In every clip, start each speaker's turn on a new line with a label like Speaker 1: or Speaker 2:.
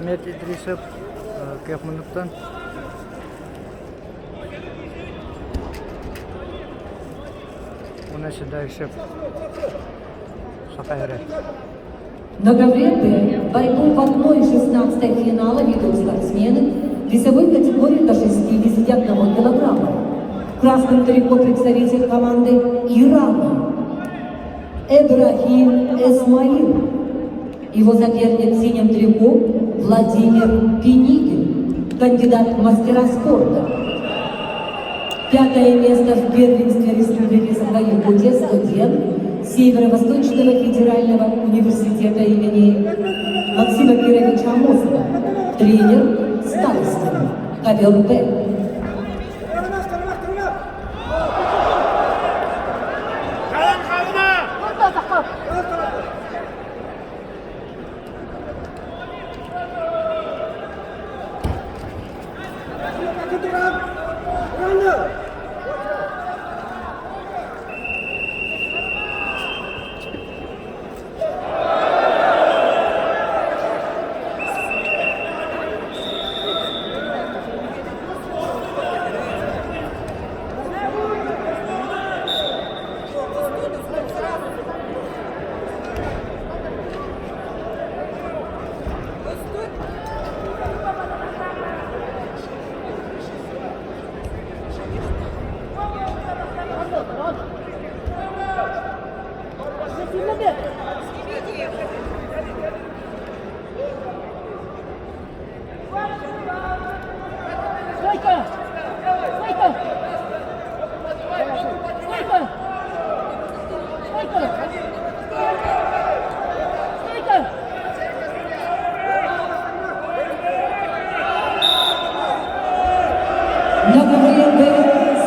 Speaker 1: Ахмет Идрисов, Кехмануктан. У нас дальше Сахайра.
Speaker 2: Многовременные борьбу в 1/16 финала ведут спортсмены весовой категории до 61 килограмма. В красном трико представитель команды Ирана Эбрахим Эсмаил. Его соперник в синем трико Владимир Пеникин, кандидат в мастера спорта. 5-е место в первенстве Республики Саха-Якутия студент Северо-Восточного федерального университета имени Максима Кировича Амосова, тренер Старостин Ковер П.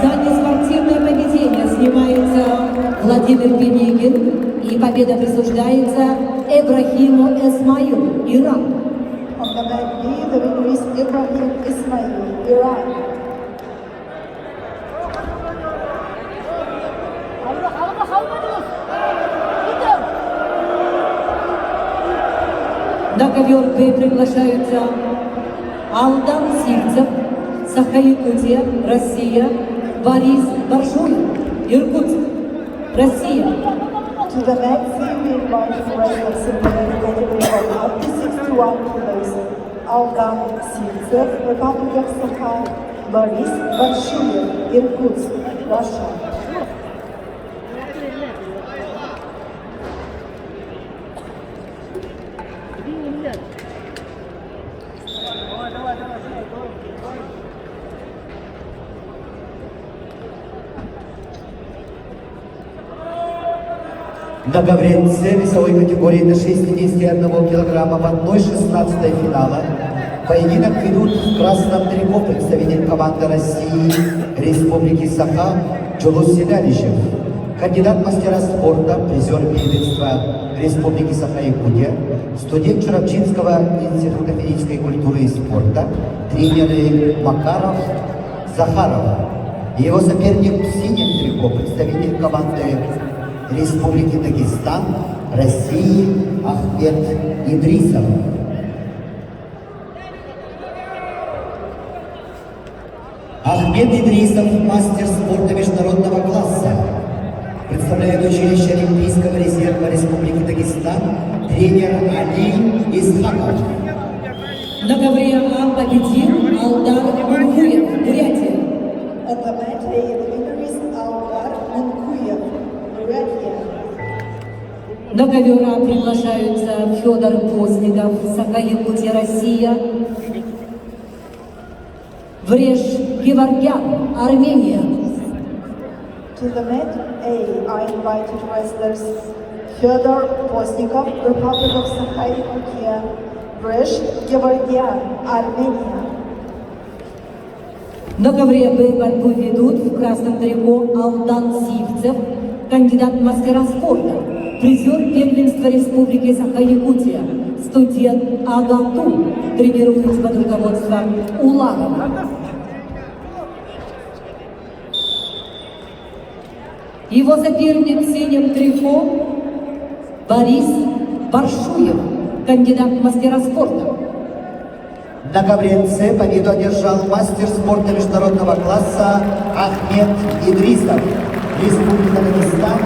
Speaker 2: За неспортивное поведение снимается Владимир Пеникин, и победа присуждается Эбрахиму Эсмаилу, Иран.
Speaker 3: On the mat B, the winner is Ibrahim Ismail, Iran.
Speaker 2: На ковер Б приглашаются Алдан Сивцев, Саха-Якутия, Россия, Борис Баршуев, Иркутск, Россия.
Speaker 3: To the mat C, we invite wrestlers in the category of up to 61 kilos. Aldan Sivtsev, Republic of Sakha, Boris Barshuyev, Irkutsk, Russia.
Speaker 4: Многовременцы весовой категории до 61 килограмма в 1/16 финала. Поединок ведут в красном трико представитель команды России Республики Саха Джулус Селялищев, кандидат в мастера спорта, призер первенства Республики Саха-Якутия, студент Чурапчинского института физической культуры и спорта, тренеры Макаров, Захаров. Его соперник в синем трико представитель команды Республики Дагестан, России Ахмет Идрисов. Ахмет Идрисов, мастер спорта международного класса, представляет училище Олимпийского резерва Республики Дагестан, тренер Али Исхаков.
Speaker 2: На ковре А победил Алдар Мункуев, Бурятия.
Speaker 3: On the mat A, the winner is Aldar Munkuyev, Buryatia.
Speaker 2: На ковер А приглашаются Федор Постников, Саха-Якутия, Россия, Вреш Геворгян, Армения.
Speaker 3: To the mat A, I invited wrestlers Fyodor Postnikov, Republic of Sakha-Якутия, Bresh Gevorgyan, Armenia.
Speaker 2: На ковре Б борьбу ведут в красном трико Алдан Сивцев, кандидат в мастера спорта, призер первенства Республики Саха-Якутия, студент Агату, тренируется под руководством Уларова. Его соперник в синем трико Борис Баршуев, кандидат в мастера спорта.
Speaker 4: На ковренце победу одержал мастер спорта международного класса Ахмед Идрисов, Республика Дагестан,